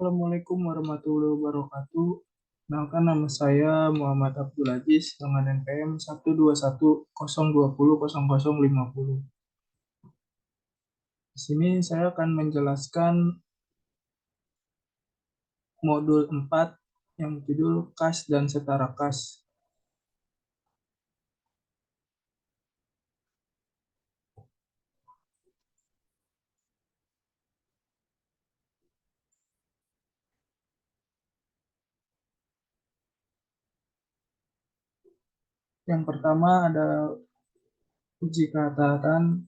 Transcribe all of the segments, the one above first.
Assalamualaikum warahmatullahi wabarakatuh. Kenalkan nama saya Muhammad Abdul Aziz dengan NPM 12100200050. Di sini saya akan menjelaskan modul 4 yang berjudul kas dan setara kas. Yang pertama ada uji kehati-hatian.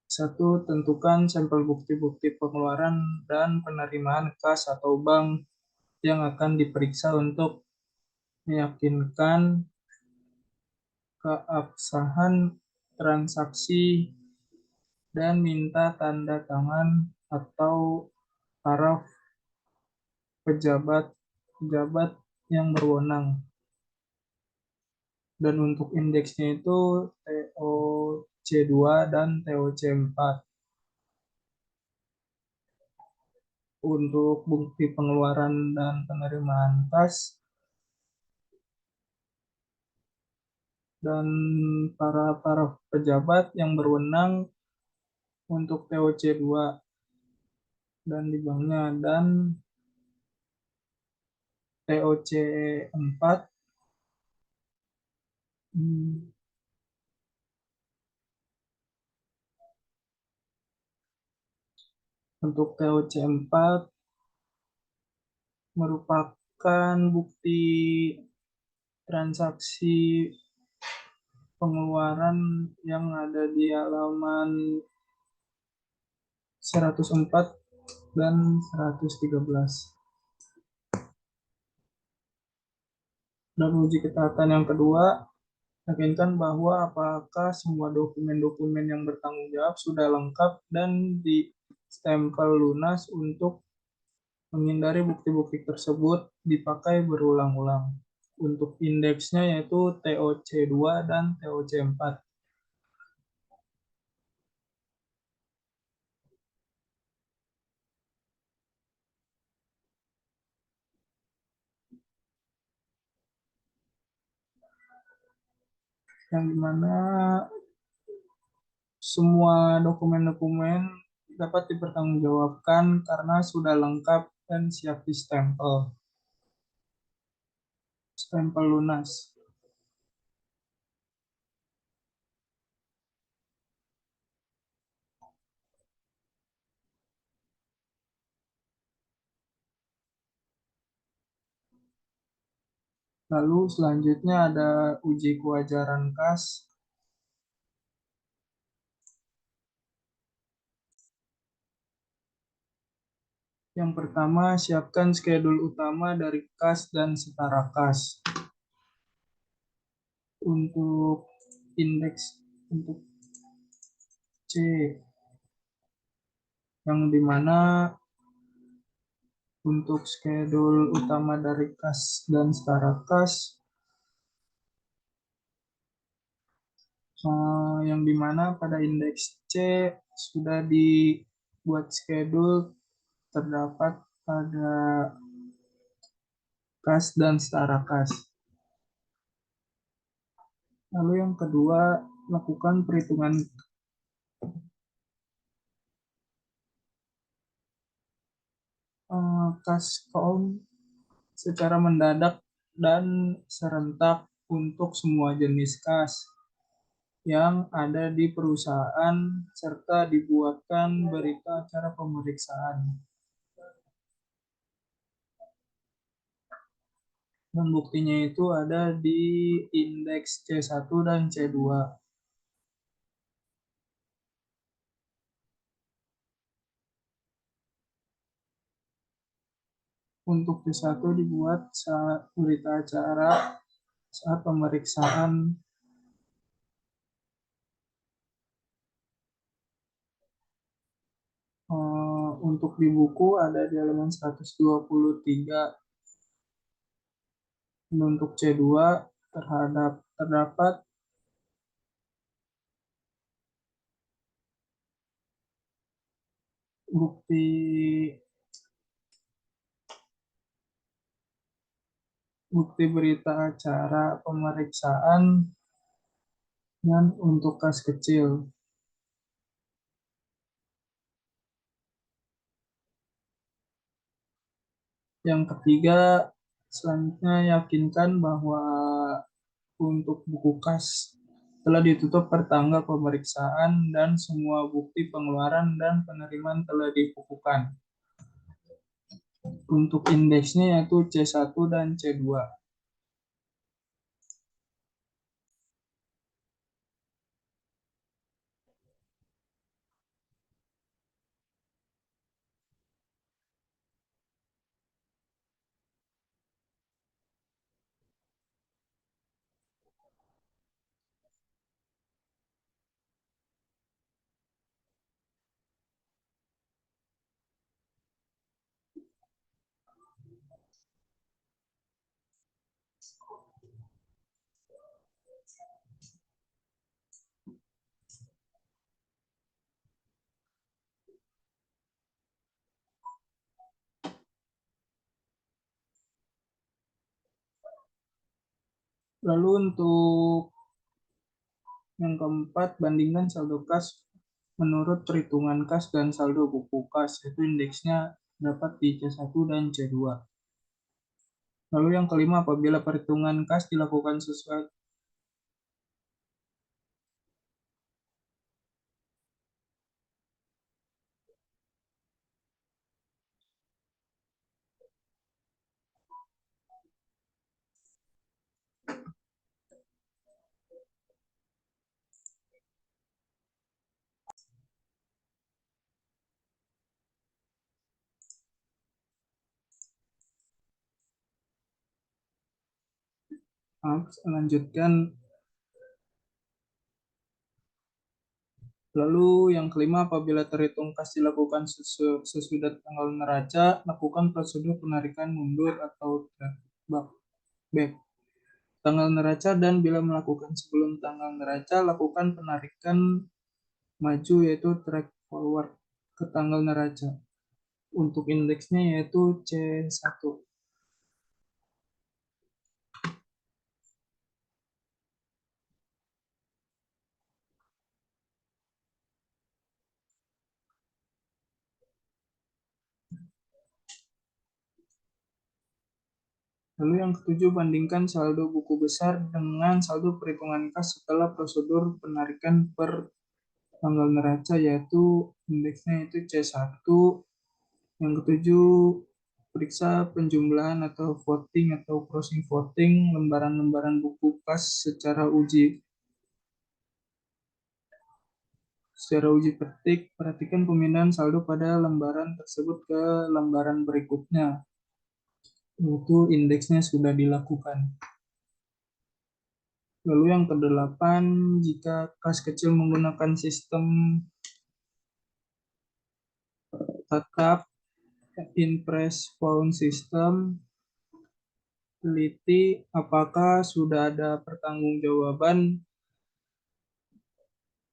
Satu, tentukan sampel bukti-bukti pengeluaran dan penerimaan kas atau bank yang akan diperiksa untuk meyakinkan keabsahan transaksi dan minta tanda tangan atau paraf pejabat-pejabat yang berwenang. Dan untuk indeksnya itu TOC2 dan TOC4. Untuk bukti pengeluaran dan penerimaan kas dan para pejabat yang berwenang untuk TOC2 dan di banknya, dan TOC4 untuk TOC4 merupakan bukti transaksi pengeluaran yang ada di halaman 104 dan 113. Dan uji ketaatan yang kedua, yakinkan bahwa apakah semua dokumen-dokumen yang bertanggung jawab sudah lengkap dan di-stempel lunas untuk menghindari bukti-bukti tersebut dipakai berulang-ulang. Untuk indeksnya yaitu TOC2 dan TOC4. Yang dimana semua dokumen-dokumen dapat dipertanggungjawabkan karena sudah lengkap dan siap di-stempel. Stempel lunas. Lalu selanjutnya ada uji kewajaran kas. Yang pertama, siapkan skedul utama dari kas dan setara kas. Untuk indeks untuk C, yang dimana untuk skedul utama dari kas dan setara kas, yang dimana pada indeks C sudah dibuat skedul terdapat pada kas dan setara kas. Lalu yang kedua, lakukan perhitungan kas count secara mendadak dan serentak untuk semua jenis kas yang ada di perusahaan serta dibuatkan berita acara pemeriksaan. Dan buktinya itu ada di indeks C1 dan C2. Untuk C1 dibuat saat berita acara saat pemeriksaan. Untuk di buku ada di halaman 123. Untuk C2 terdapat bukti bukti berita acara pemeriksaan, dan untuk kas kecil. Yang ketiga, selanjutnya yakinkan bahwa untuk buku kas telah ditutup per tanggal pemeriksaan dan semua bukti pengeluaran dan penerimaan telah dibukukan. Untuk indeksnya yaitu C1 dan C2. Lalu untuk yang keempat, bandingkan saldo kas menurut perhitungan kas dan saldo buku kas. Itu indeksnya dapat di C1 dan C2. Lalu yang kelima, apabila perhitungan kas dilakukan sesuai. Lanjutkan. Lalu yang kelima, apabila terhitung kas dilakukan sesudah tanggal neraca, lakukan prosedur penarikan mundur atau back tanggal neraca, dan bila melakukan sebelum tanggal neraca, lakukan penarikan maju yaitu track forward ke tanggal neraca. Untuk indeksnya yaitu C1. Lalu yang ketujuh, bandingkan saldo buku besar dengan saldo perhitungan kas setelah prosedur penarikan per tanggal neraca, yaitu indeksnya itu C1. Yang ketujuh, periksa penjumlahan atau voting atau crossing voting lembaran-lembaran buku kas secara uji petik. Perhatikan pemindahan saldo pada lembaran tersebut ke lembaran berikutnya, yaitu indeksnya sudah dilakukan. Lalu yang kedelapan, jika kas kecil menggunakan sistem tatap impress found system, teliti apakah sudah ada pertanggungjawaban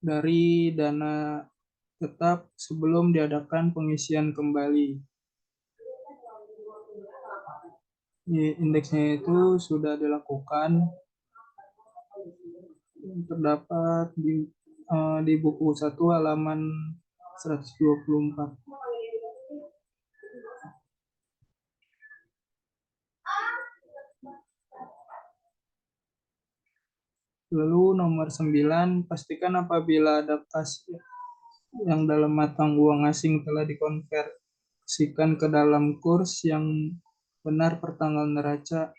dari dana tetap sebelum diadakan pengisian kembali. Indeksnya itu sudah dilakukan, terdapat di buku 1 halaman 124. Lalu nomor 9, pastikan apabila ada kas yang dalam mata uang asing telah dikonversikan ke dalam kurs yang benar per tanggal neraca.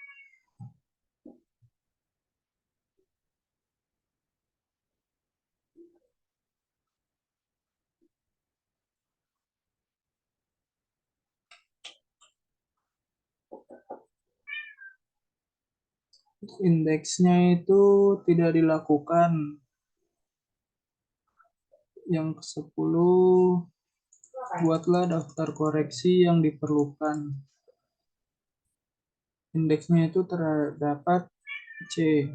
Indeksnya itu tidak dilakukan. Yang ke-10, buatlah daftar koreksi yang diperlukan. Indeksnya itu terdapat C.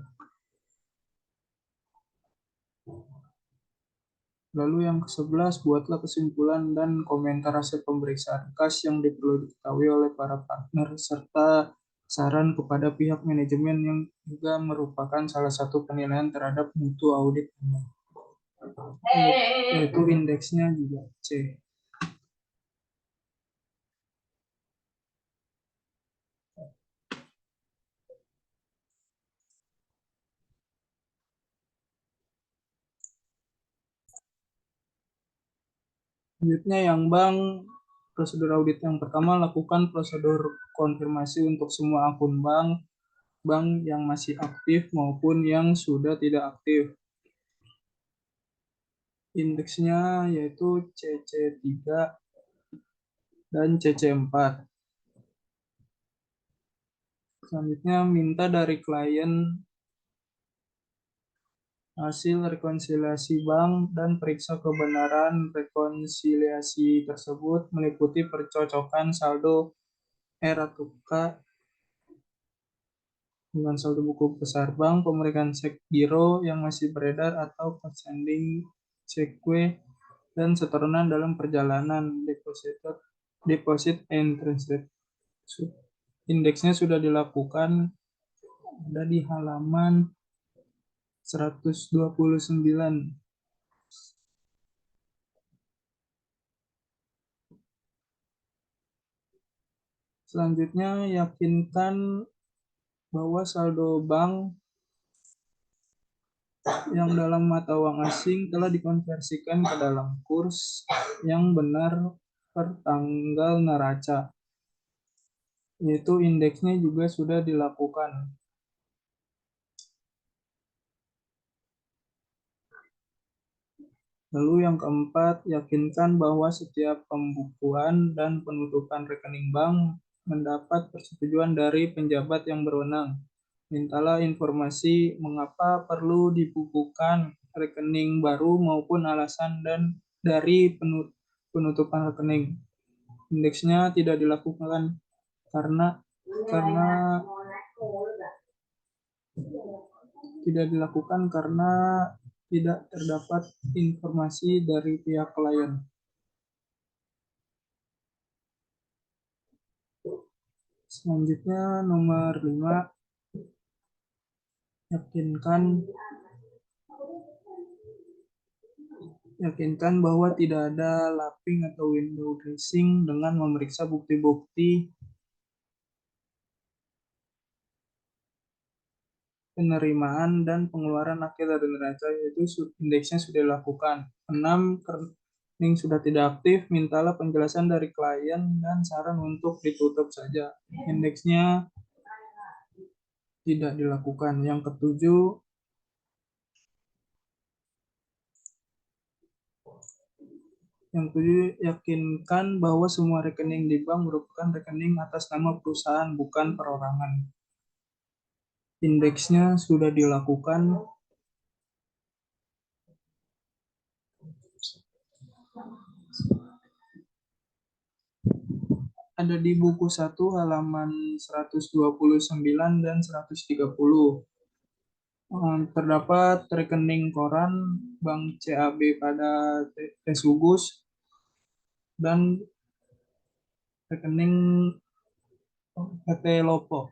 Lalu yang ke-11, buatlah kesimpulan dan komentar hasil pemeriksaan kas yang perlu diketahui oleh para partner serta saran kepada pihak manajemen yang juga merupakan salah satu penilaian terhadap mutu audit Anda. Yaitu indeksnya juga C. Selanjutnya yang bank, prosedur audit yang pertama, lakukan prosedur konfirmasi untuk semua akun bank yang masih aktif maupun yang sudah tidak aktif. Indeksnya yaitu CC3 dan CC4. Selanjutnya minta dari klien hasil rekonsiliasi bank dan periksa kebenaran rekonsiliasi tersebut meliputi percocokan saldo R atau K dengan saldo buku besar bank, pemeriksaan cek giro yang masih beredar atau outstanding cekue, dan setoran dalam perjalanan deposit and transaction. Indeksnya sudah dilakukan, ada di halaman 129. Selanjutnya, yakinkan bahwa saldo bank yang dalam mata uang asing telah dikonversikan ke dalam kurs yang benar per tanggal neraca, yaitu indeksnya juga sudah dilakukan. Lalu yang keempat, yakinkan bahwa setiap pembukuan dan penutupan rekening bank mendapat persetujuan dari penjabat yang berwenang. Mintalah informasi mengapa perlu dibukukan rekening baru maupun alasan dan dari penutupan rekening. Indeksnya tidak dilakukan karena karena tidak dilakukan karena tidak terdapat informasi dari pihak klien. Selanjutnya nomor 5, yakinkan bahwa tidak ada lapping atau window dressing dengan memeriksa bukti-bukti penerimaan dan pengeluaran akhir dari neraca, yaitu indeksnya sudah dilakukan. 6, rekening sudah tidak aktif, mintalah penjelasan dari klien dan saran untuk ditutup saja. Indeksnya tidak dilakukan. Yang ketujuh, yakinkan bahwa semua rekening di bank merupakan rekening atas nama perusahaan, bukan perorangan. Indeksnya sudah dilakukan. Ada di buku 1 halaman 129 dan 130. Terdapat rekening koran Bank CAB pada Tesugus dan rekening PT Lopo.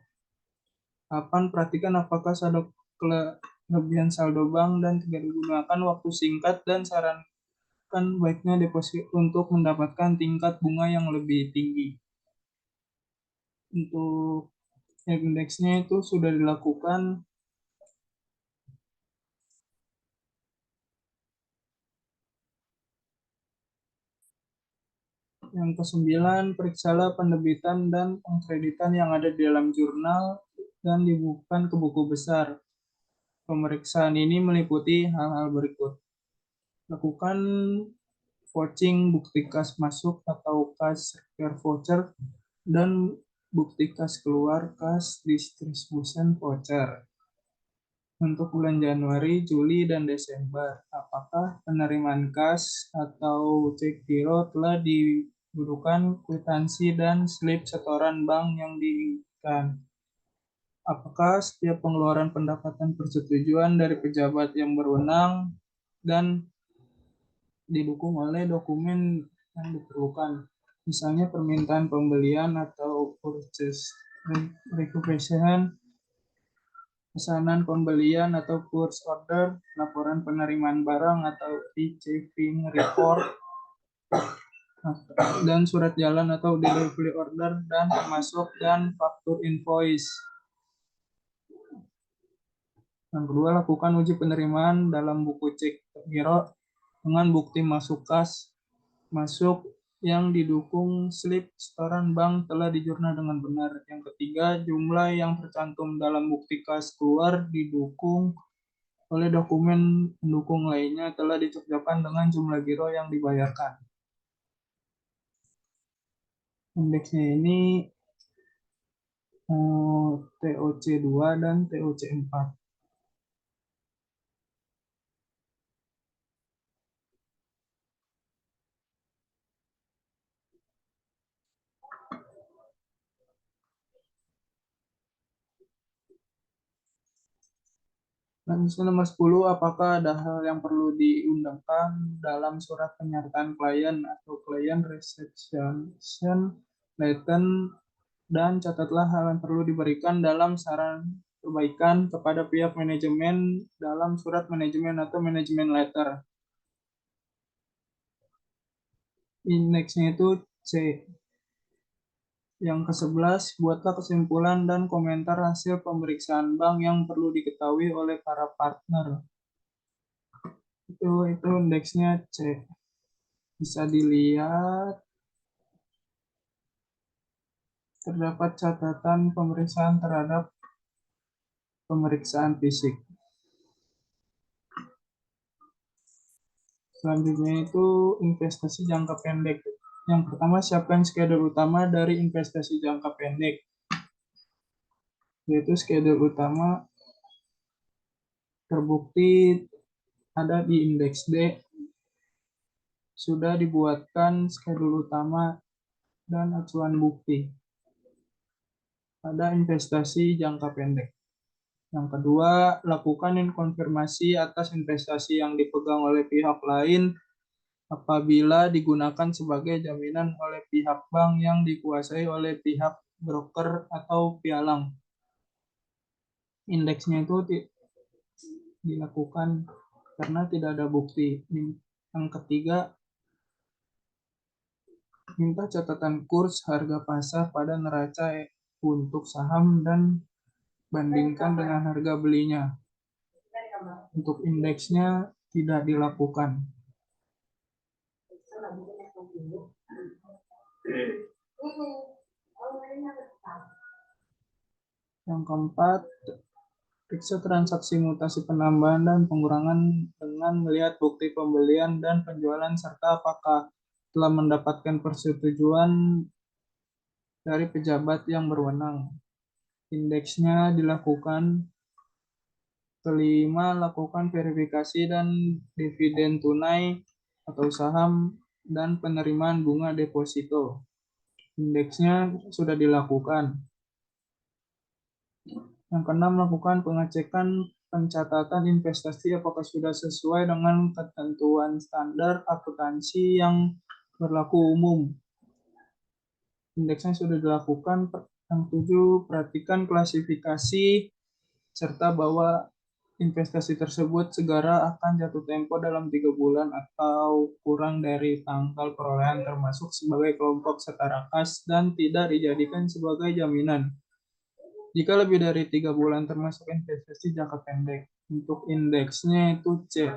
8, perhatikan apakah saldo kelebihan saldo bank dan tidak digunakan waktu singkat, dan sarankan baiknya deposit untuk mendapatkan tingkat bunga yang lebih tinggi. Untuk indeksnya itu sudah dilakukan. Yang kesembilan, periksalah penerbitan dan pengkreditan yang ada di dalam jurnal dan dibukukan ke buku besar. Pemeriksaan ini meliputi hal-hal berikut. Lakukan vouching bukti kas masuk atau kas repair voucher dan bukti kas keluar kas distribution voucher. Untuk bulan Januari, Juli, dan Desember, apakah penerimaan kas atau cek giro telah dibutuhkan kwitansi dan slip setoran bank yang diinginkan? Apakah setiap pengeluaran pendapatan persetujuan dari pejabat yang berwenang dan didukung oleh dokumen yang diperlukan, misalnya permintaan pembelian atau purchase requisition, pesanan pembelian atau purchase order, laporan penerimaan barang atau receiving report, dan surat jalan atau delivery order, dan termasuk dan faktur invoice. Yang kedua, lakukan uji penerimaan dalam buku cek giro dengan bukti masuk kas masuk yang didukung slip setoran bank telah dijurnal dengan benar. Yang ketiga, jumlah yang tercantum dalam bukti kas keluar didukung oleh dokumen pendukung lainnya telah dicocokkan dengan jumlah giro yang dibayarkan. Indeksnya ini TOC2 dan TOC4. Dan nomor 10, apakah ada hal yang perlu diundangkan dalam surat penyertaan klien atau klien reception letter, dan catatlah hal yang perlu diberikan dalam saran perbaikan kepada pihak manajemen dalam surat manajemen atau manajemen letter. Indeksnya itu C. Yang ke-11, buatlah kesimpulan dan komentar hasil pemeriksaan bank yang perlu diketahui oleh para partner. Itu indeksnya C. Bisa dilihat terdapat catatan pemeriksaan terhadap pemeriksaan fisik. Selanjutnya itu investasi jangka pendek. Yang pertama, siapkan schedule utama dari investasi jangka pendek. Yaitu schedule utama terbukti ada di indeks D. Sudah dibuatkan schedule utama dan acuan bukti pada investasi jangka pendek. Yang kedua, lakukan konfirmasi atas investasi yang dipegang oleh pihak lain apabila digunakan sebagai jaminan oleh pihak bank yang dikuasai oleh pihak broker atau pialang. Indeksnya itu dilakukan karena tidak ada bukti. Yang ketiga, minta catatan kurs harga pasar pada neraca untuk saham dan bandingkan dengan harga belinya. Untuk indeksnya tidak dilakukan. Yang keempat, periksa transaksi mutasi penambahan dan pengurangan dengan melihat bukti pembelian dan penjualan serta apakah telah mendapatkan persetujuan dari pejabat yang berwenang. Indeksnya dilakukan. Kelima, lakukan verifikasi dan dividen tunai atau saham dan penerimaan bunga deposito. Indeksnya sudah dilakukan. Yang keenam, lakukan pengecekan pencatatan investasi apakah sudah sesuai dengan ketentuan standar akuntansi yang berlaku umum. Indeksnya sudah dilakukan. Yang tujuh, perhatikan klasifikasi serta bahwa investasi tersebut segera akan jatuh tempo dalam 3 bulan atau kurang dari tanggal perolehan termasuk sebagai kelompok setara kas dan tidak dijadikan sebagai jaminan. Jika lebih dari 3 bulan termasuk investasi jangka pendek. Untuk indeksnya itu C.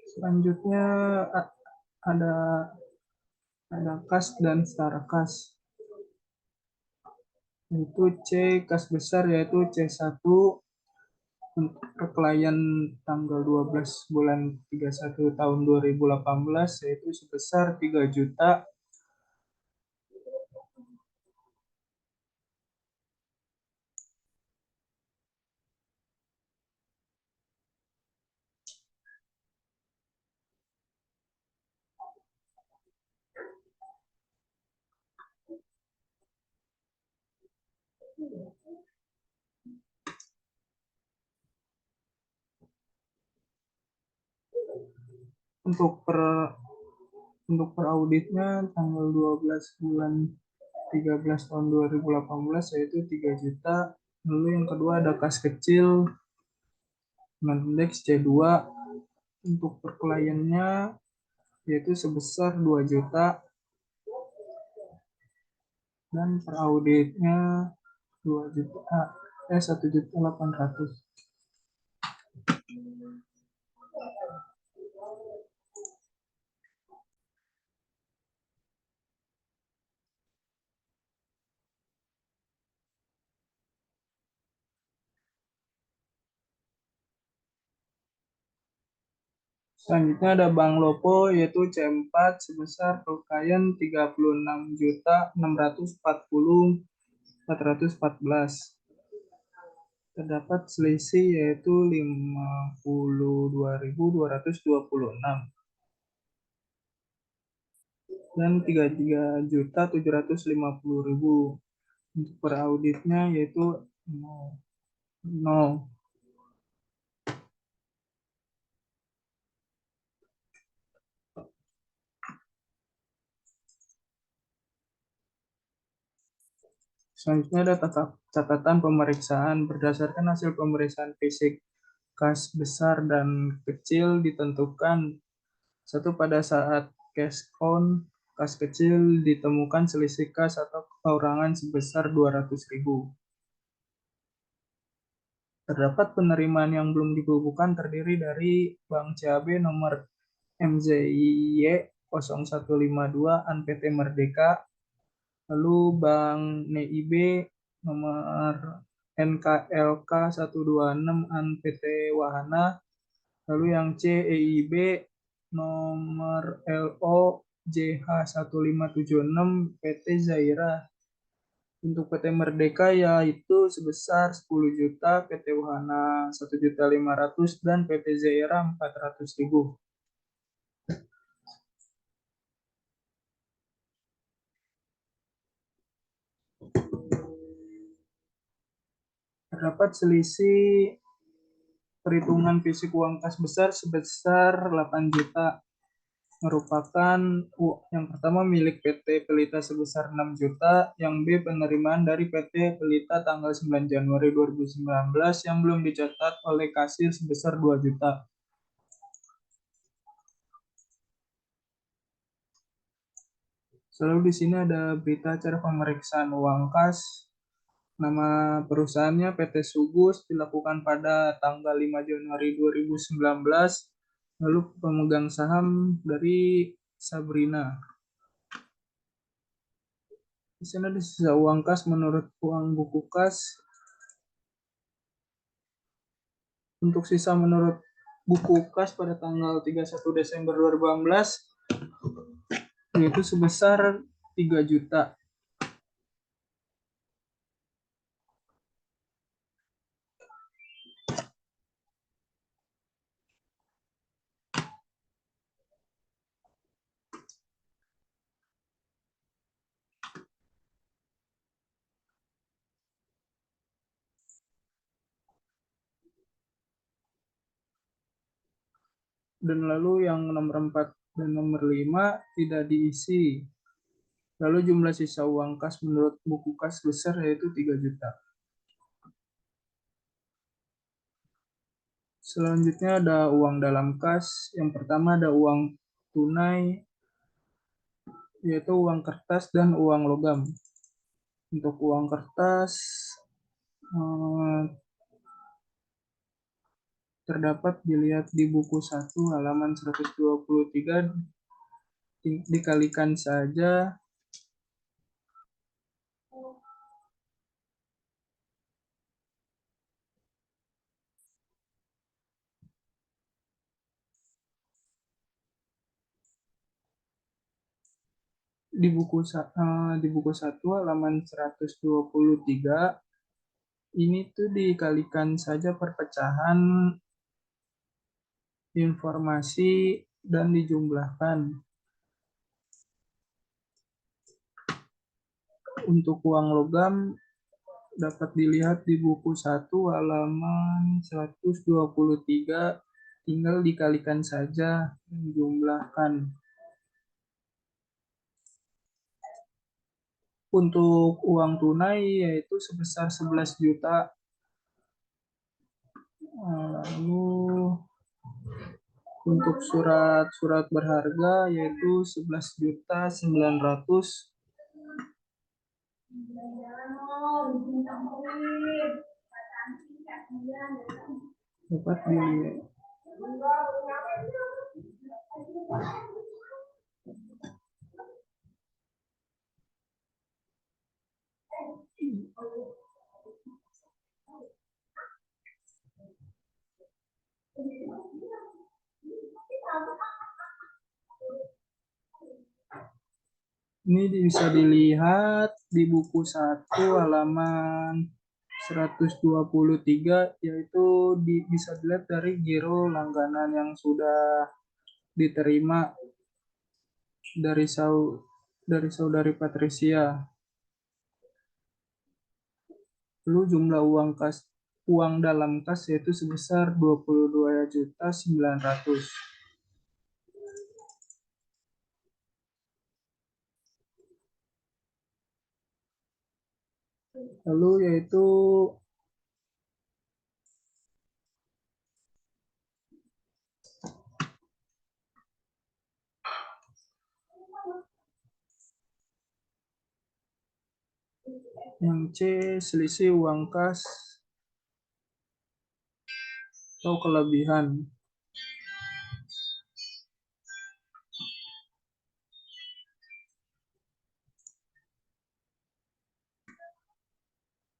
Selanjutnya ada kas dan setara kas. Itu C kas besar yaitu C1 untuk klien tanggal 12 bulan 31 tahun 2018 yaitu sebesar 3 juta. untuk per auditnya tanggal 12 bulan 13 tahun 2018 yaitu 3 juta. Lalu yang kedua ada kas kecil indeks C2 untuk per kliennya yaitu sebesar 2 juta dan per auditnya 2 juta 1.800.000. Selanjutnya ada Bank Lopo yaitu C4 sebesar klien 36.640.414. Terdapat selisih yaitu 52.226 dan 33.750.000. Untuk per auditnya yaitu 0. Selanjutnya ada catatan pemeriksaan. Berdasarkan hasil pemeriksaan fisik, kas besar dan kecil ditentukan. Satu, pada saat cash count, kas kecil ditemukan selisih kas atau kekurangan sebesar 200.000. Terdapat penerimaan yang belum dibukukan terdiri dari Bank CAB nomor MZIY 0152 AN PT Merdeka, lalu Bank NIB nomor NKLK 126 AN PT Wahana, lalu yang C EIB nomor LO JH 1576 PT Zaira. Untuk PT Merdeka yaitu sebesar 10 juta, PT Wahana 1.500.000 dan PT Zaira 400.000. Terdapat selisih perhitungan fisik uang kas besar sebesar 8 juta, merupakan yang pertama milik PT Pelita sebesar 6 juta, yang B penerimaan dari PT Pelita tanggal 9 Januari 2019 yang belum dicatat oleh kasir sebesar 2 juta. Selalu di sini ada berita acara pemeriksaan uang kas. Nama perusahaannya PT Sugus, dilakukan pada tanggal 5 Januari 2019. Lalu pemegang saham dari Sabrina. Di sini ada sisa uang kas menurut uang buku kas. Untuk sisa menurut buku kas pada tanggal 31 Desember 2018 yaitu sebesar 3 juta. Dan lalu yang nomor 4 dan nomor 5 tidak diisi. Lalu jumlah sisa uang kas menurut buku kas besar yaitu 3 juta. Selanjutnya ada uang dalam kas. Yang pertama ada uang tunai, yaitu uang kertas dan uang logam. Untuk uang kertas terdapat dilihat di buku 1 halaman 123, dikalikan saja di buku 1 halaman 123 ini tuh dikalikan saja perpecahan informasi dan dijumlahkan. Untuk uang logam dapat dilihat di buku 1 halaman 123, tinggal dikalikan saja, menjumlahkan. Untuk uang tunai yaitu sebesar 11 juta. Lalu untuk surat-surat berharga yaitu 11.900.000. Dapat dilihat. Ini bisa dilihat di buku 1 halaman 123, yaitu bisa dilihat dari giro langganan yang sudah diterima dari saudari Patricia. Lalu jumlah uang dalam kas yaitu sebesar 22.900.000. Lalu yaitu yang C, selisih uang kas atau kelebihan.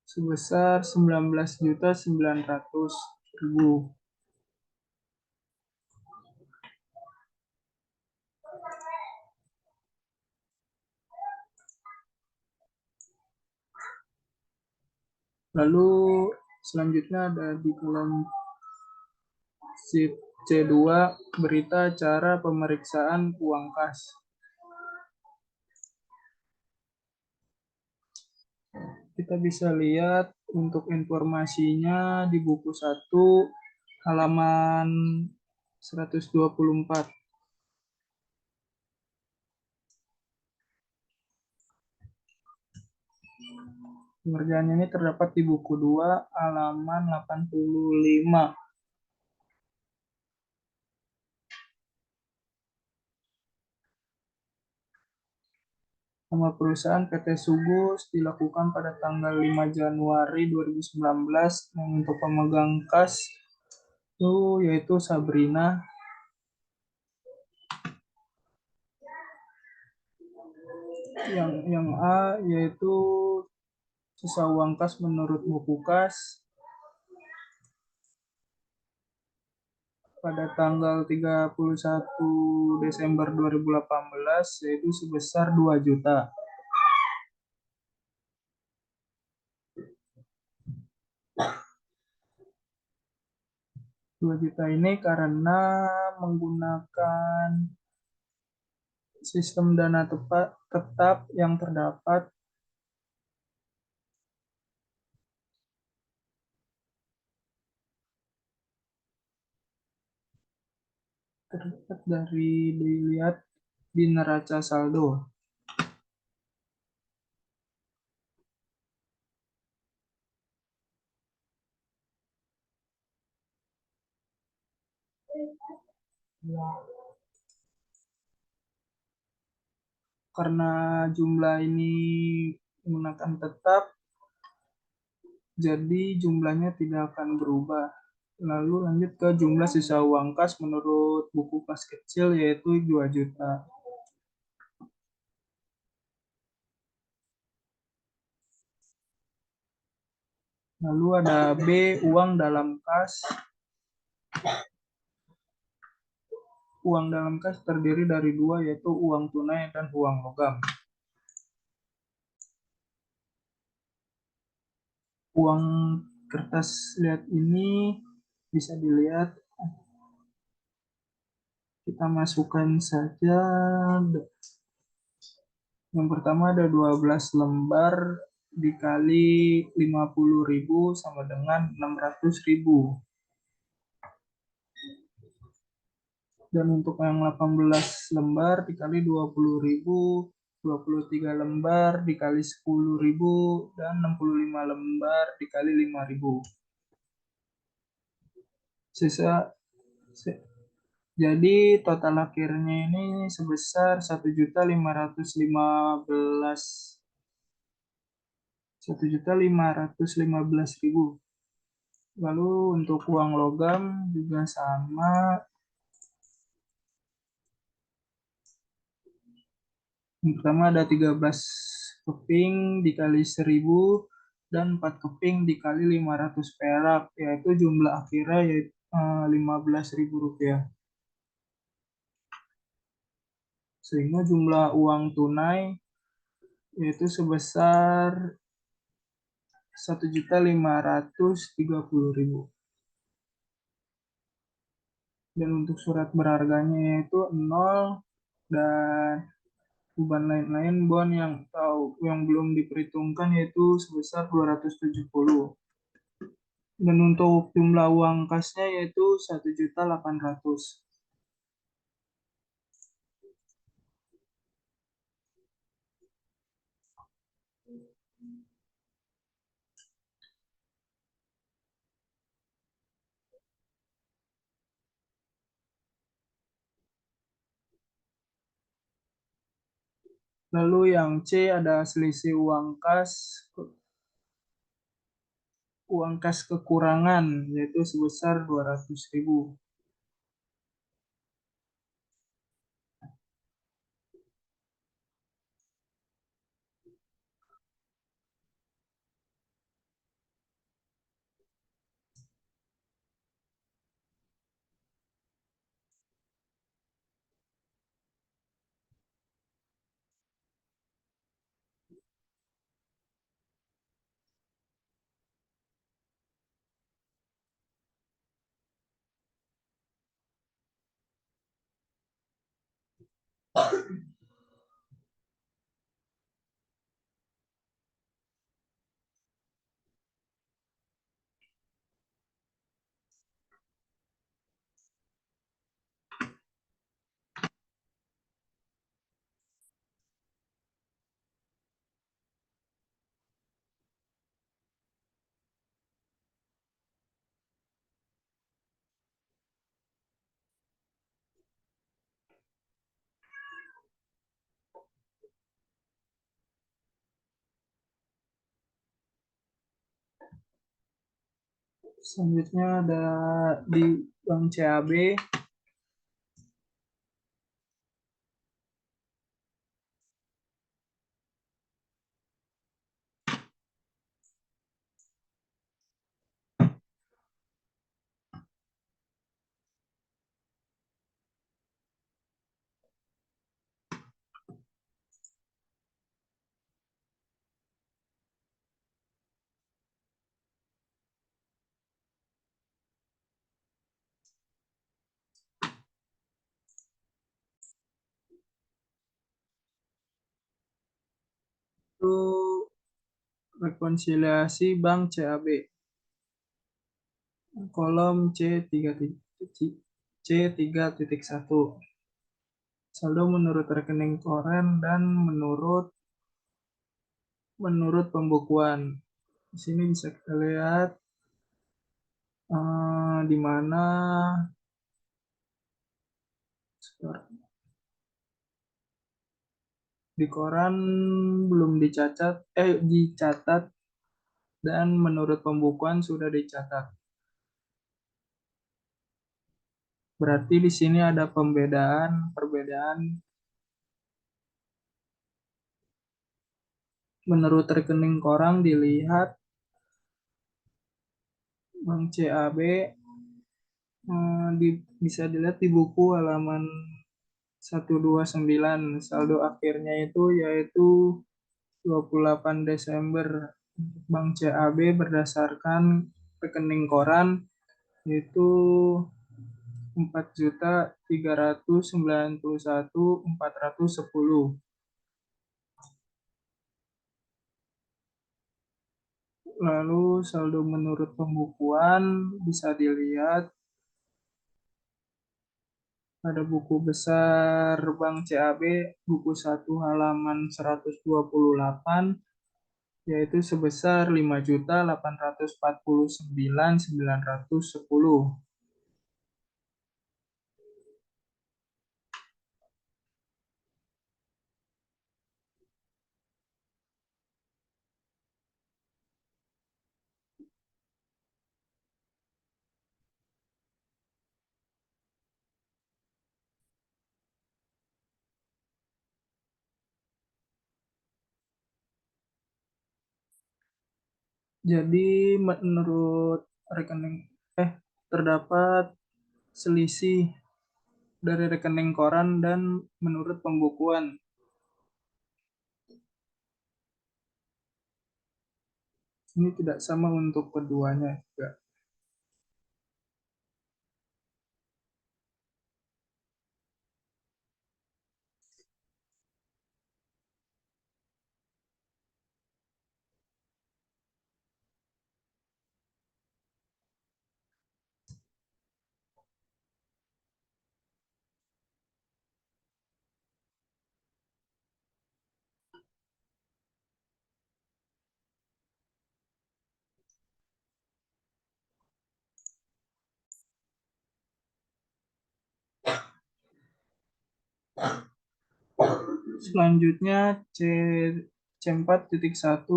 Sebesar 19.900.000. Lalu selanjutnya ada di kolom sheet C2, berita cara pemeriksaan uang kas. Kita bisa lihat untuk informasinya di buku 1 halaman 124. Pengerjaan ini terdapat di buku 2 halaman 85. Nama perusahaan PT Sugus dilakukan pada tanggal 5 Januari 2019 dan untuk pemegang kas itu yaitu Sabrina. Yang A yaitu sisa uang kas menurut buku kas pada tanggal 31 Desember 2018 yaitu sebesar 2 juta. Rp2 juta ini karena menggunakan sistem dana tetap yang terdapat dari dilihat di neraca saldo. Karena jumlah ini menggunakan tetap, jadi jumlahnya tidak akan berubah. Lalu lanjut ke jumlah sisa uang kas menurut buku kas kecil yaitu 2 juta. Lalu ada B, uang dalam kas. Uang dalam kas terdiri dari 2 yaitu uang tunai dan uang logam. Uang kertas lihat ini bisa dilihat. Kita masukkan saja. Yang pertama ada 12 lembar dikali 50.000 sama dengan 600.000. Dan untuk yang 18 lembar dikali 20.000, 23 lembar dikali 10.000, dan 65 lembar dikali 5.000. Sisa jadi total akhirnya ini sebesar 1.515.000. Lalu untuk uang logam juga sama. Yang pertama ada 13 keping dikali 1.000 dan 4 keping dikali 500 perak, yaitu jumlah akhirnya yaitu 15.000 rupiah. Sehingga jumlah uang tunai yaitu sebesar 1.530.000. Dan untuk surat berharganya yaitu 0, dan beban lain-lain bon yang belum diperhitungkan yaitu sebesar 270. Dan untuk jumlah uang kasnya yaitu 1.800.000. Lalu yang C ada selisih uang kas kekurangan yaitu sebesar 200.000. Selanjutnya ada di bank CAB. Itu rekonsiliasi bank CAB. Kolom C3.1. Saldo menurut rekening koren dan menurut pembukuan. Di sini bisa kita lihat di mana di koran belum dicatat, dan menurut pembukuan sudah dicatat. Berarti di sini ada perbedaan. Menurut rekening koran dilihat Bank CAB, bisa dilihat di buku halaman 129, saldo akhirnya itu yaitu 28 Desember. Untuk Bank CAB berdasarkan rekening koran yaitu 4.391.410. Lalu saldo menurut pembukuan bisa dilihat Ada buku besar Bank CAB, buku 1 halaman 128, yaitu sebesar 5.849.910. Jadi menurut rekening eh terdapat selisih dari rekening koran dan menurut pembukuan. Ini tidak sama untuk keduanya juga. Selanjutnya C4.1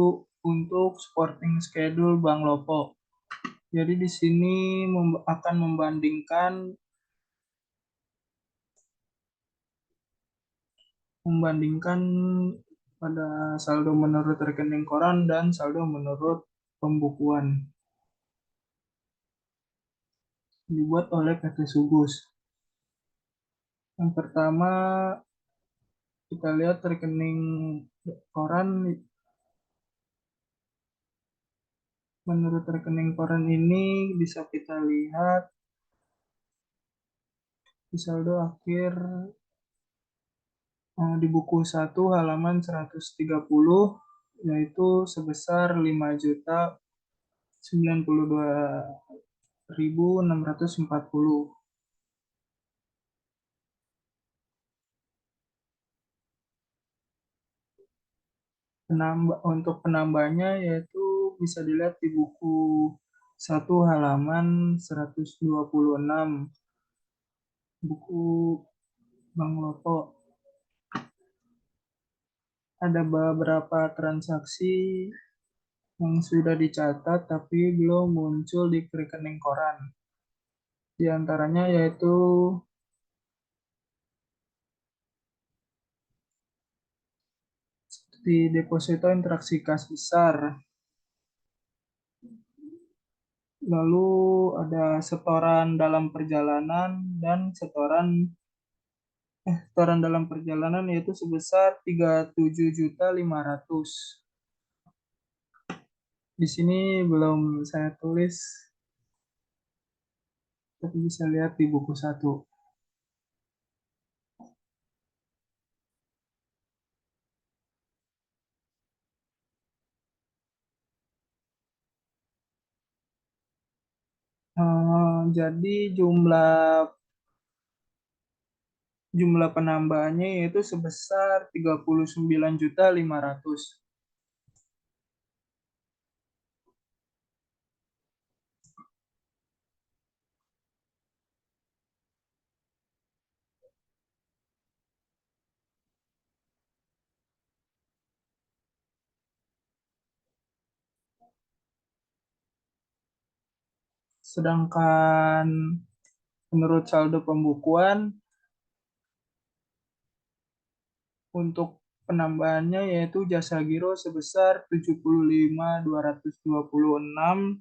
untuk sporting schedule Bank Lopo. Jadi di sini akan membandingkan pada saldo menurut rekening koran dan saldo menurut pembukuan, dibuat oleh PT Subus. Yang pertama kita lihat rekening koran. Menurut rekening koran ini bisa kita lihat di saldo akhir di buku 1 halaman 130, yaitu sebesar 5.092.640. Untuk penambahnya yaitu bisa dilihat di buku 1 halaman 126, buku Bank Loto. Ada beberapa transaksi yang sudah dicatat tapi belum muncul di rekening koran. Di antaranya yaitu di deposito interaksi kas besar. Lalu ada setoran dalam perjalanan dan setoran dalam perjalanan yaitu sebesar 37.500. Di sini belum saya tulis, tapi bisa lihat di buku 1. Jadi jumlah penambahannya yaitu sebesar 39.500. Sedangkan menurut saldo pembukuan untuk penambahannya yaitu jasa giro sebesar 75.226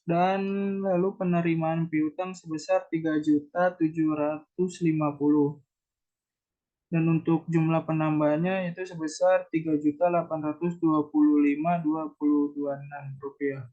dan lalu penerimaan piutang sebesar 3.750. Dan untuk jumlah penambahannya itu sebesar 3.825.226 rupiah.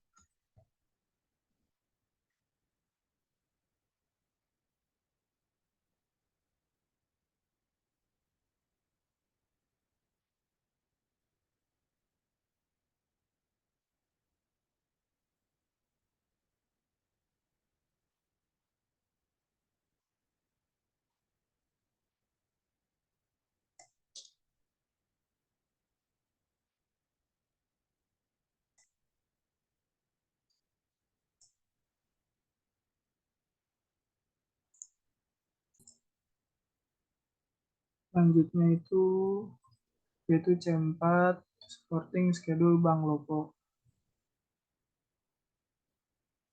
Selanjutnya itu yaitu C4 supporting schedule Bank Lopo.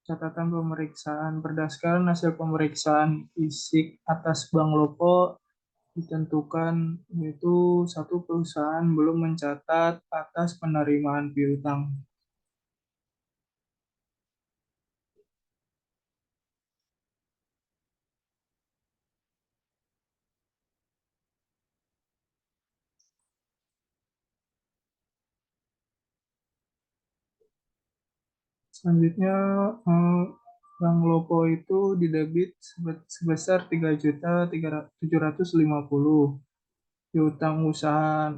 Catatan pemeriksaan berdasarkan hasil pemeriksaan fisik atas Bank Lopo ditentukan yaitu satu perusahaan belum mencatat atas penerimaan piutang. Selanjutnya eh, Bank Lopo itu didebit sebesar 3.750. Piutang usaha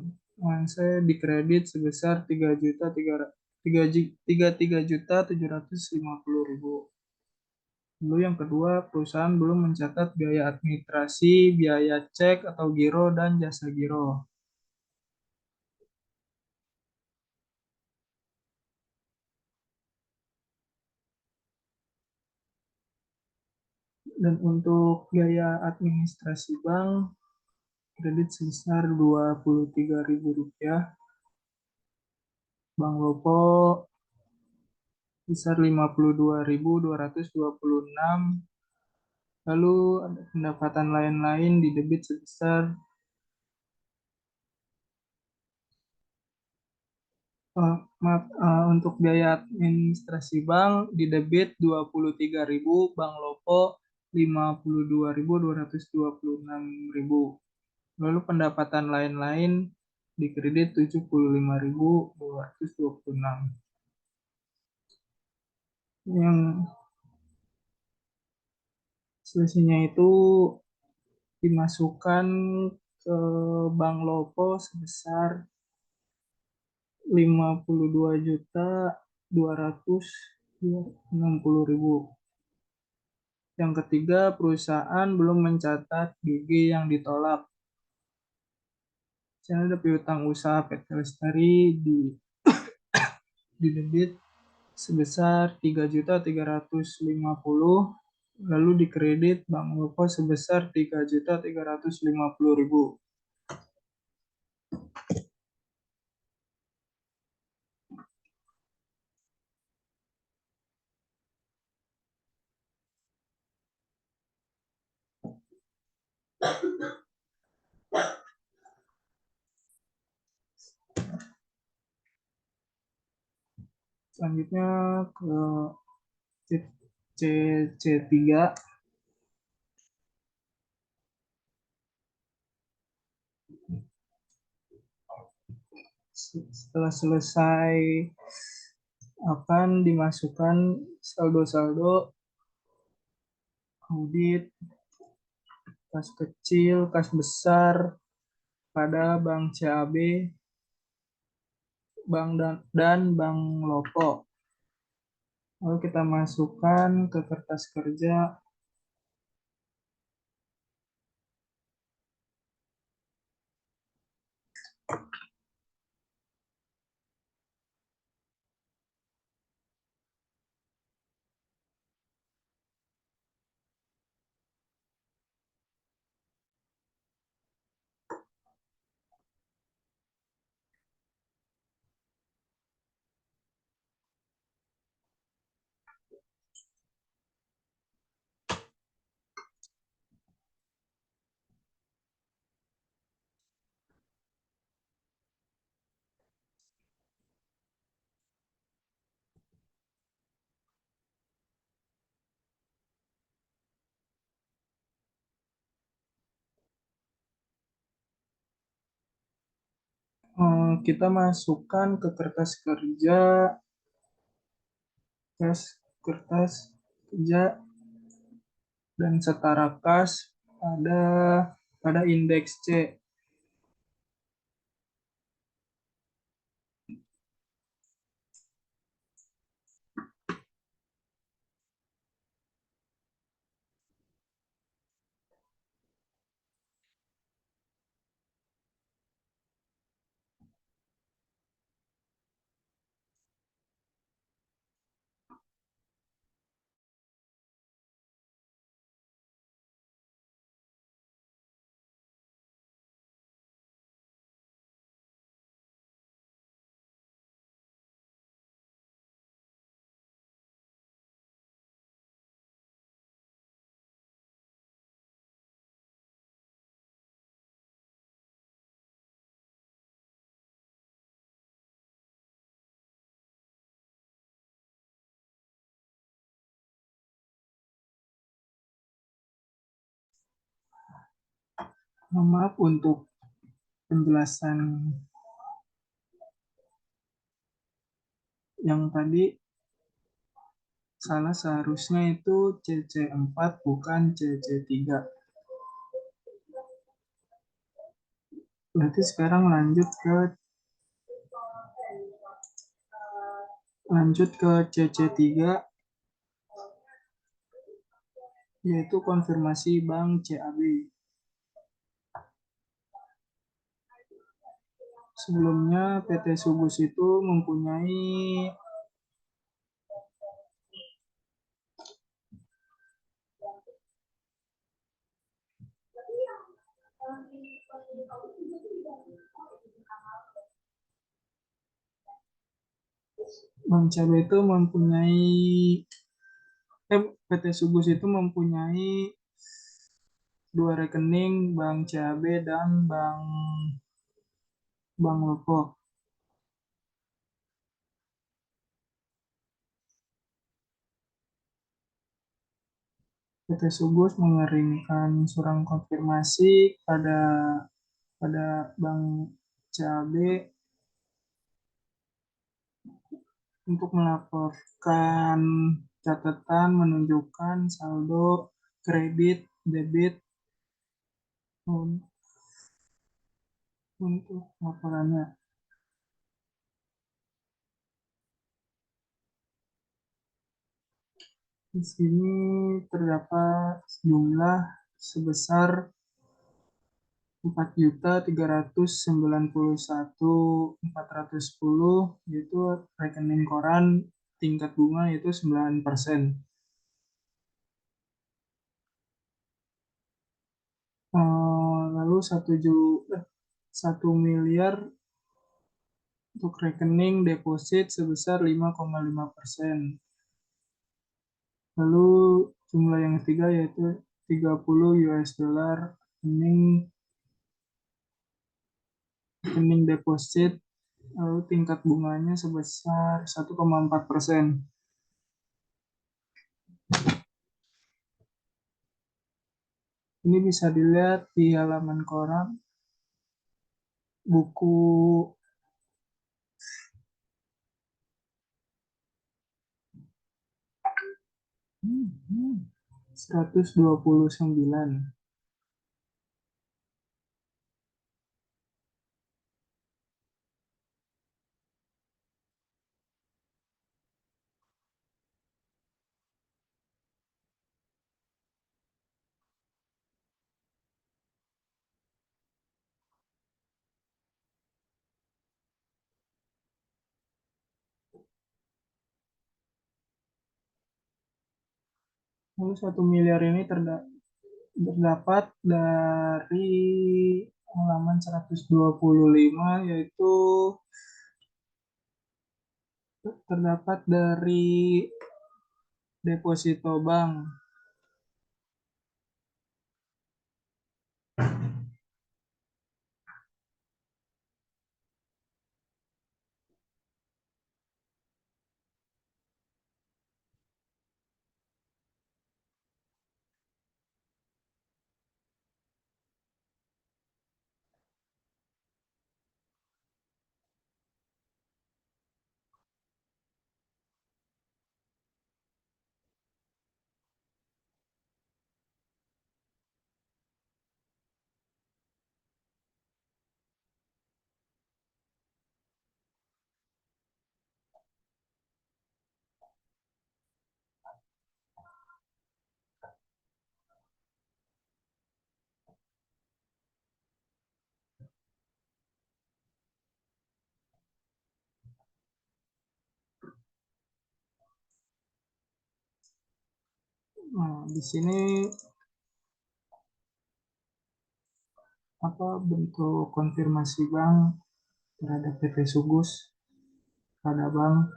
saya dikredit sebesar 3.750.000. Lalu yang kedua, perusahaan belum mencatat biaya administrasi, biaya cek atau giro, dan jasa giro. Dan untuk biaya administrasi bank, kredit sebesar Rp23.000, Bank Lopo sebesar 52.226. Lalu ada pendapatan lain-lain di debit sebesar maaf, untuk biaya administrasi bank di debit 23.000, Bank Lopo 52.226.000. Lalu pendapatan lain-lain di kredit 75.226. Yang selisihnya itu dimasukkan ke Bank Lopo sebesar 52.260.000. Yang ketiga, perusahaan belum mencatat GG yang ditolak. Misalnya ada piutang usaha PT Lestari di debit sebesar 3.350, lalu dikredit Bank Lopo sebesar 3.350.000. Selanjutnya ke C, C, C3. Setelah selesai akan dimasukkan saldo-saldo audit, kas kecil, kas besar pada Bank CAB, Bank dan Bank Lopo. Lalu kita masukkan ke kertas kerja. Kita masukkan ke kertas kerja, kertas kerja dan setara kas pada indeks C. Mohon maaf untuk penjelasan yang tadi salah, seharusnya itu CC4 bukan CC3. Berarti sekarang lanjut ke CC3, yaitu konfirmasi Bank CAB. Sebelumnya PT Subus itu mempunyai Bank CAB itu mempunyai PT Subus itu mempunyai dua rekening, Bank CAB dan Bank Lombok. PT Subus mengerimkan surat konfirmasi pada Bank CAB untuk melaporkan catatan menunjukkan saldo kredit debit untuk laporannya. Di sini terdapat jumlah sebesar 4.391.410, yaitu rekening koran, tingkat bunga yaitu 9%. Lalu 1 miliar untuk rekening deposit sebesar 5,5%. Lalu jumlah yang ketiga yaitu 30 US dollar rekening deposit, lalu tingkat bunganya sebesar 1,4%. Ini bisa dilihat di halaman koran buku 129. Lalu 1 miliar ini terdapat dari halaman 125, yaitu terdapat dari deposito bank. Nah, di sini apa bentuk konfirmasi bank terhadap PT Subus pada bank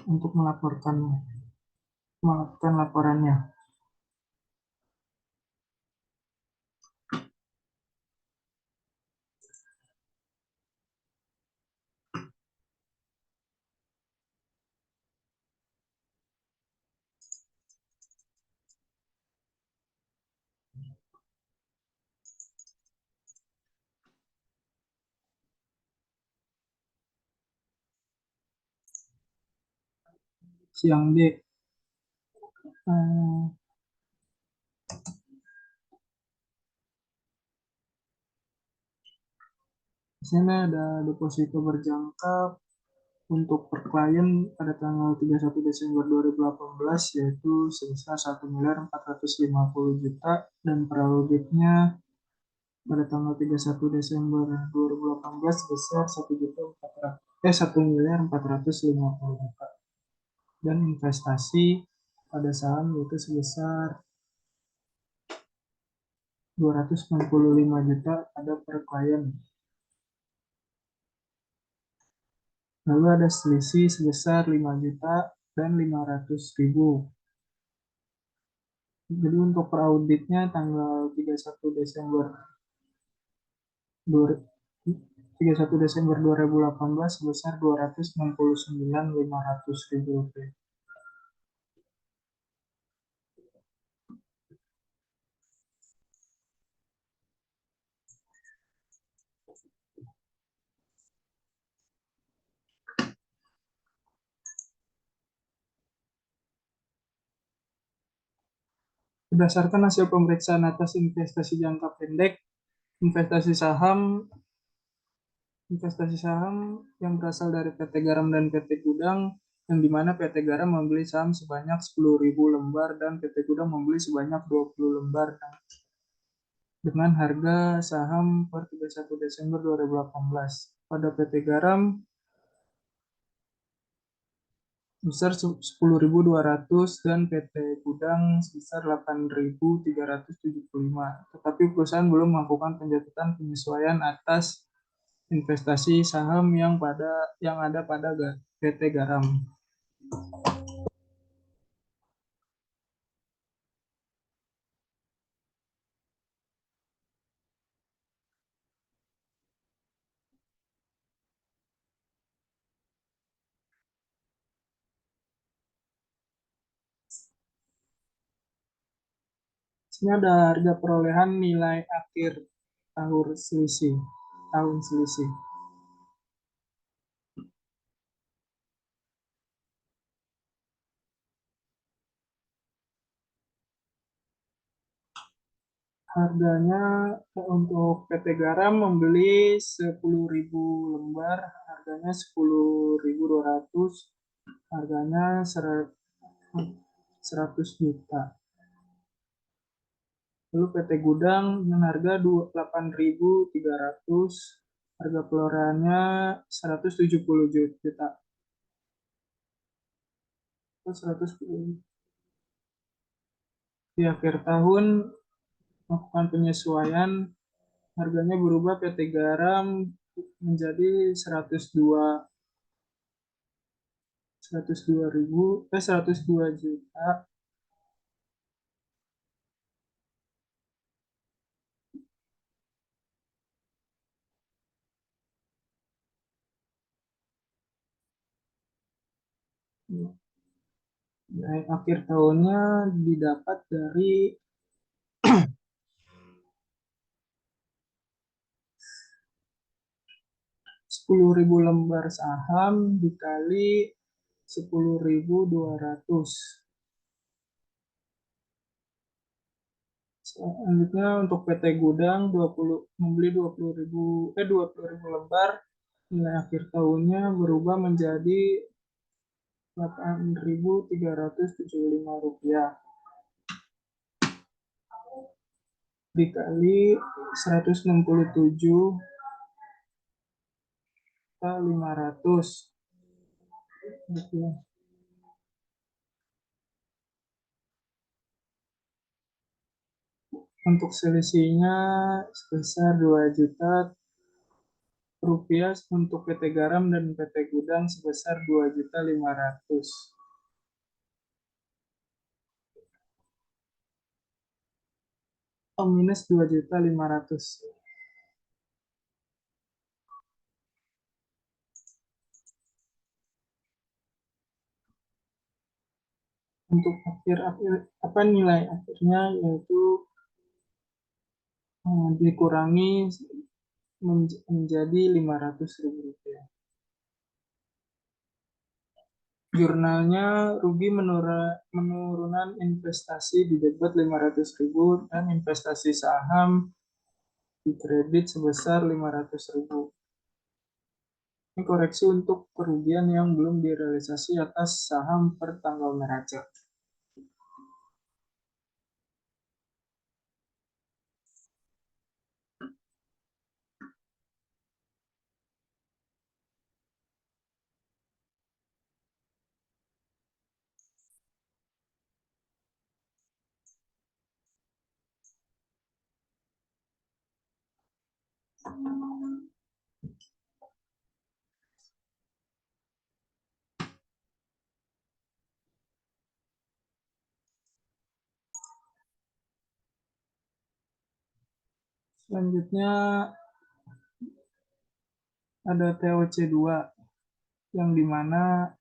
untuk melakukan laporannya. Siang D. Eh, di sini ada deposito berjangka untuk per klien pada tanggal 31 Desember 2018 yaitu sebesar 1.450.000.000 dan per auditnya pada tanggal 31 Desember 2018 sebesar 1.450.000.000 dan investasi pada saham yaitu sebesar 265 juta pada per klien. Lalu ada selisih sebesar 5 juta dan 500.000. Jadi untuk per auditnya tanggal 31 Desember 2018 sebesar 269.500.000 rupiah. Berdasarkan hasil pemeriksaan atas investasi jangka pendek, investasi saham investasi saham yang berasal dari PT Garam dan PT Gudang, yang di mana PT Garam membeli saham sebanyak 10.000 lembar dan PT Gudang membeli sebanyak 20 lembar dengan harga saham per 31 Desember 2018. Pada PT Garam sebesar 10.200 dan PT Gudang sebesar 8.375. Tetapi perusahaan belum melakukan penjatuhan penyesuaian atas investasi saham yang ada pada PT Garam. Sini ada harga perolehan nilai akhir tahun selisih. Harganya untuk PT Garam membeli 10.000 lembar, harganya 10.200, harganya 100 juta. Lalu PT Gudang dengan harga 8.300, harga perolehannya 170 juta. 110. Di akhir tahun melakukan penyesuaian, harganya berubah PT Garam menjadi 102 juta. Akhir tahunnya didapat dari 10.000 lembar saham dikali 10.200. Selanjutnya untuk PT Gudang membeli 20.000 lembar, nilai akhir tahunnya berubah menjadi 8.375 rupiah dikali 167.500 rupiah. Untuk selisihnya sebesar 2 juta rupiah untuk PT Garam dan PT Gudang sebesar 2.500.000. Minus 2.500.000. Untuk akhir apa nilai akhirnya yaitu dikurangi menjadi 500.000 rupiah. Jurnalnya rugi menurunan investasi di debit 500.000 dan investasi saham di kredit sebesar 500.000. Ini koreksi untuk kerugian yang belum direalisasi atas saham per tanggal neraca. Selanjutnya ada TOC2 yang dimana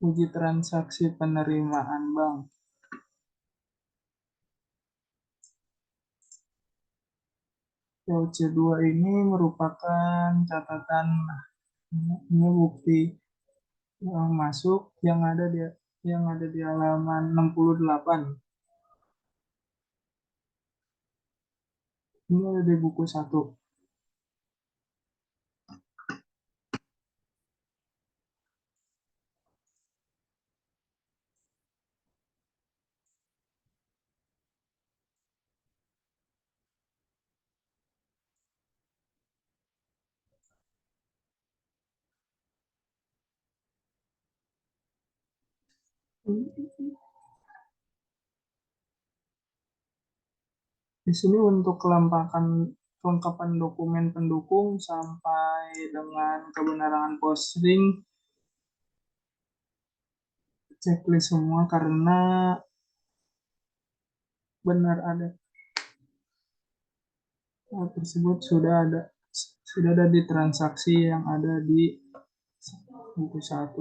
uji transaksi penerimaan bank. TOC2 ini merupakan catatan ini bukti yang masuk yang ada di halaman 68. Ini ada di buku 1. Di sini untuk kelengkapan dokumen pendukung sampai dengan kebenaran posting checklist semua karena benar ada hal tersebut sudah ada di transaksi yang ada di buku 1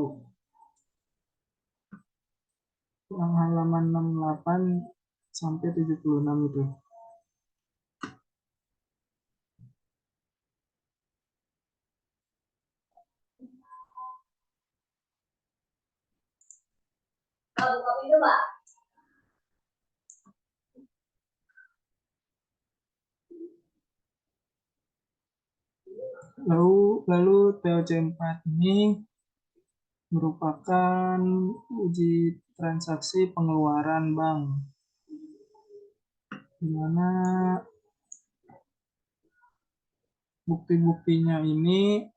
yang halaman 68 sampai 76 itu. Lalu TOC4 ini merupakan uji transaksi pengeluaran bank, di mana bukti-buktinya ini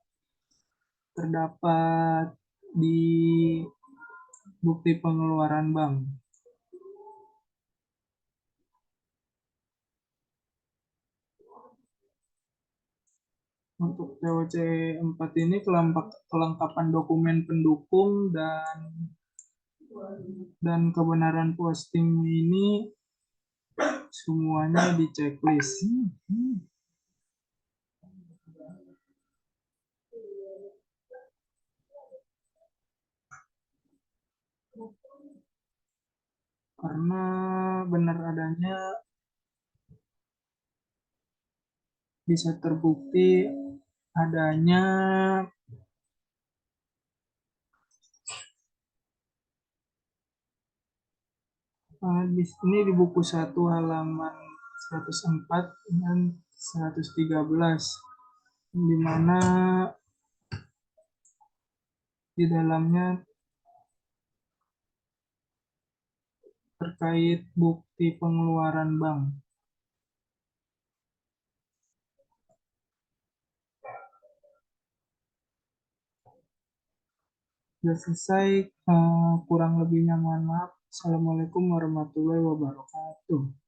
terdapat di bukti pengeluaran bank. Untuk TOC4 ini kelengkapan dokumen pendukung dan kebenaran posting ini semuanya di checklist. Karena benar adanya bisa terbukti adanya di sini di buku 1 halaman 104 dan 113, di mana di dalamnya terkait bukti pengeluaran bank. Sudah selesai, kurang lebihnya mohon maaf. Assalamualaikum warahmatullahi wabarakatuh.